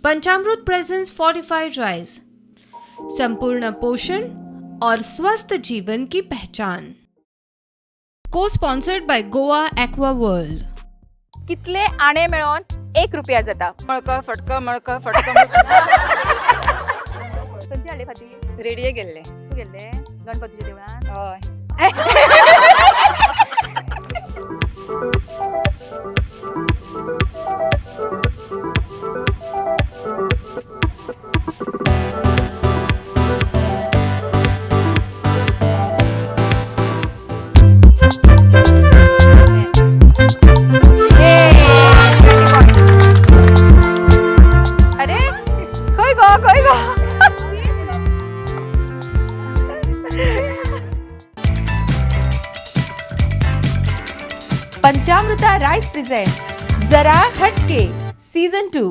पंचामृत presence fortified rice, संपूर्ण पोषण और स्वस्थ जीवन की पहचान। को sponsored by Goa aqua world. कितले आणे मेळोन 1 रुपया जाता। मळक फटक मळक फटक खंयचे हाडले फाटी रेडिये गेल्ले तूं गेल्ले गणपतीच्या देवळान हय अरे खंय गो खंय गो पंचामृता राइस प्रेजेंट जरा हटके सीजन 2।